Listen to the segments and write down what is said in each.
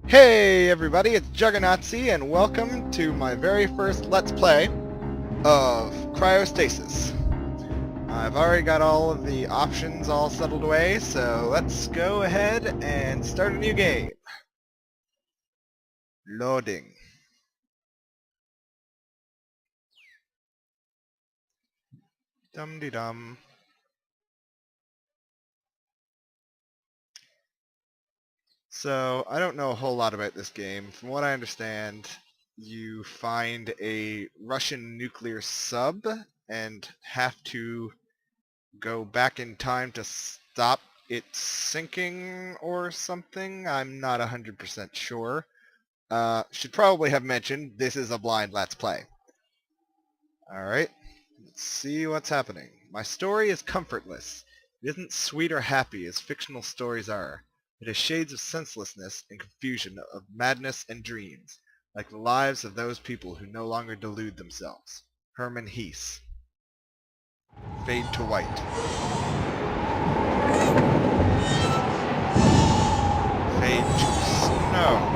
Hey everybody, it's Juggernautze, and welcome to my very first Let's Play of Cryostasis. I've already got all of the options all settled away, so let's go ahead and start a new game. Loading. Dum-de-dum. So, I don't know a whole lot about this game. From what I understand, you find a Russian nuclear sub and have to go back in time to stop it sinking or something. I'm not 100% sure. Should probably have mentioned this is a blind Let's Play. Alright, let's see what's happening. My story is comfortless. It isn't sweet or happy as fictional stories are. It has shades of senselessness and confusion, of madness and dreams, like the lives of those people who no longer delude themselves. Herman Hesse. Fade to white. Fade to snow.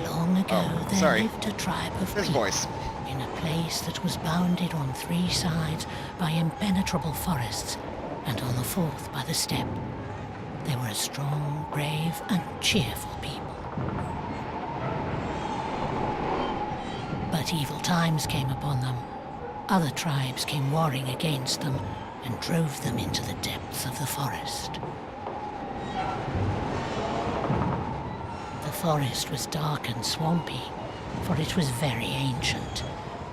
Long ago, there lived a tribe of His people voice. in a place that was bounded on three sides by impenetrable forests, and on the fourth by the steppe. They were a strong, brave, and cheerful people. But evil times came upon them. Other tribes came warring against them and drove them into the depths of the forest. The forest was dark and swampy, for it was very ancient,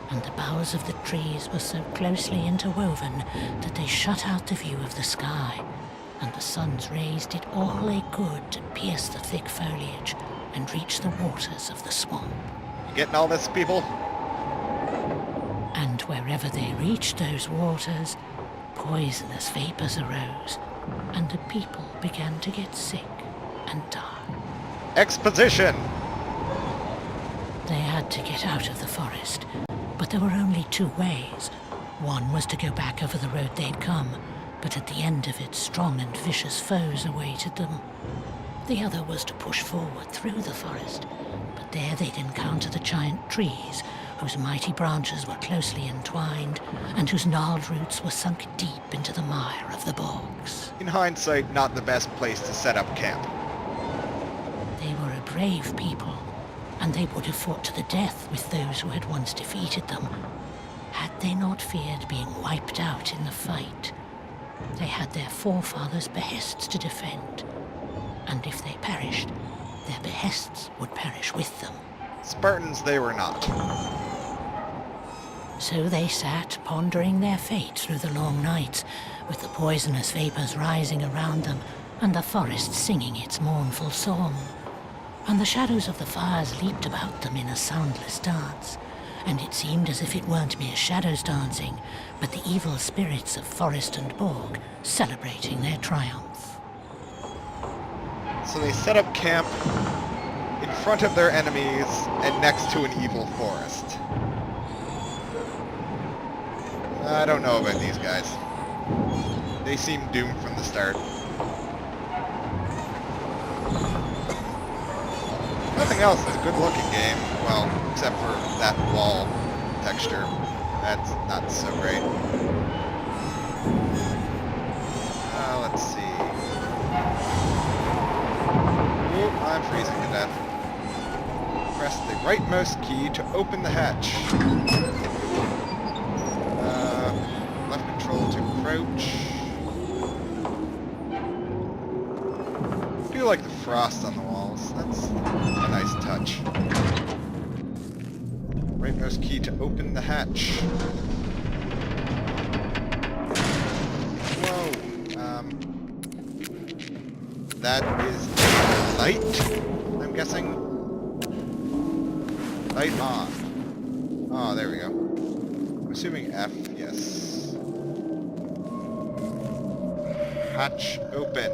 and the boughs of the trees were so closely interwoven that they shut out the view of the sky, and the sun's rays did all they could to pierce the thick foliage and reach the waters of the swamp. You getting all this, people? And wherever they reached those waters, poisonous vapors arose, and the people began to get sick and die. Exposition! They had to get out of the forest, but there were only two ways. One was to go back over the road they'd come, but at the end of it, strong and vicious foes awaited them. The other was to push forward through the forest, but there they'd encounter the giant trees, whose mighty branches were closely entwined, and whose gnarled roots were sunk deep into the mire of the bogs. In hindsight, not the best place to set up camp. They were a brave people, and they would have fought to the death with those who had once defeated them, had they not feared being wiped out in the fight. They had their forefathers' behests to defend, and if they perished, their behests would perish with them. Spartans they were not. So they sat, pondering their fate through the long nights, with the poisonous vapors rising around them, and the forest singing its mournful song. And the shadows of the fires leaped about them in a soundless dance, and it seemed as if it weren't mere shadows dancing, but the evil spirits of forest and bog celebrating their triumph. So they set up camp in front of their enemies and next to an evil forest. I don't know about these guys. They seem doomed from the start. Nothing else is a good-looking game, well, except for that wall texture. That's not so great. Let's see. Ooh, I'm freezing to death. Press the rightmost key to open the hatch. Left control to crouch. I feel like the frost on the walls. That's a nice touch. Rightmost key to open the hatch. Whoa. That is light, I'm guessing. Light on. Oh, there we go. I'm assuming F, yes. Hatch open.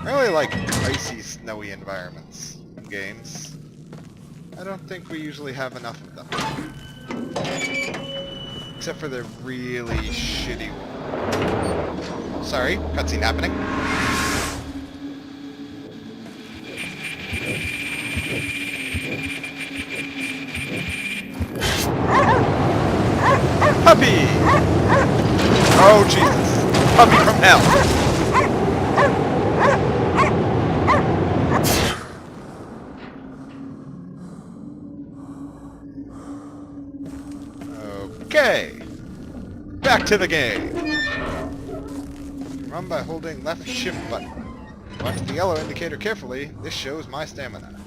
I really like icy, snowy environments in games. I don't think we usually have enough of them. Except for the really shitty one. Sorry, cutscene happening. Puppy! Oh, Jesus. Puppy from hell. Okay. Back to the game. Run by holding left shift button. Watch the yellow indicator carefully. This shows my stamina.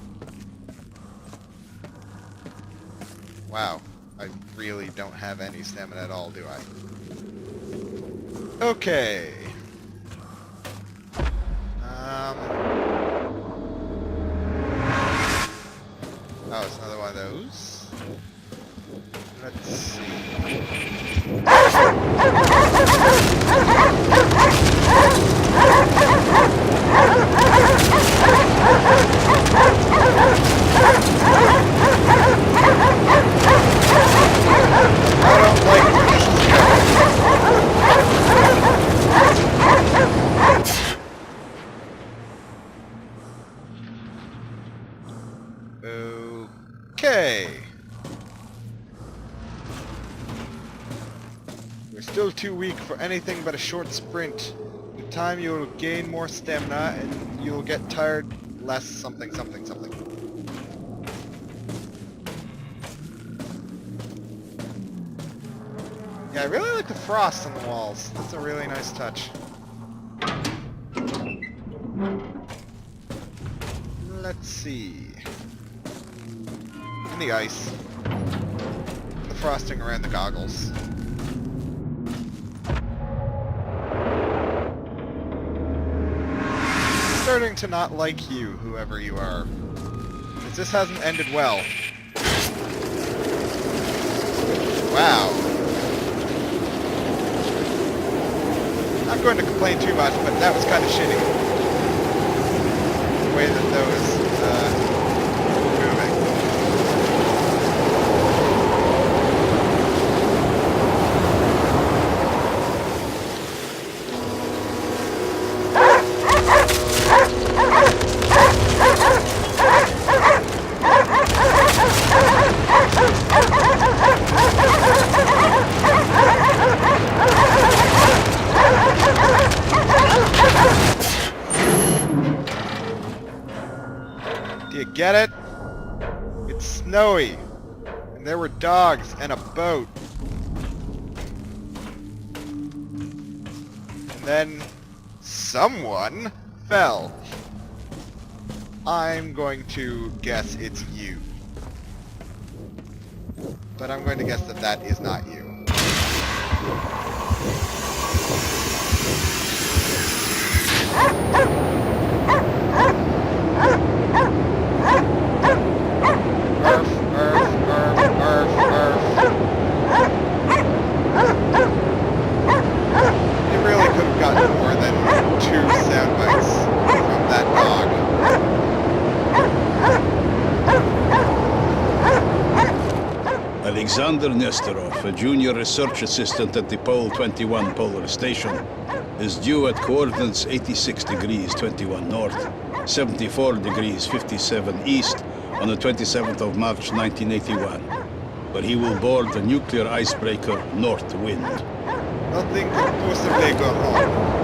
Wow. I really don't have any stamina at all, do I? Okay. Oh, it's another one of those. Let's see. I don't like where this is going. Okay. We're still too weak for anything but a short sprint. With time you will gain more stamina and you will get tired less something something something. Yeah, I really like the frost on the walls. That's a really nice touch. Let's see. And the ice. The frosting around the goggles. I'm starting to not like you, whoever you are. Because this hasn't ended well. Wow. Not going to complain too much, but that was kind of shitty. The way that those moving. Do you get it? It's snowy. And there were dogs and a boat. And then someone fell. I'm going to guess it's you. But I'm going to guess that that is not you. You really could have gotten more than 2 sound bites from that dog. Alexander Nesterov, a junior research assistant at the Pole 21 Polar Station, is due at coordinates 86 degrees 21 north, 74 degrees 57 east on the 27th of March 1981, where he will board the nuclear icebreaker North Wind. Nothing can possibly go wrong.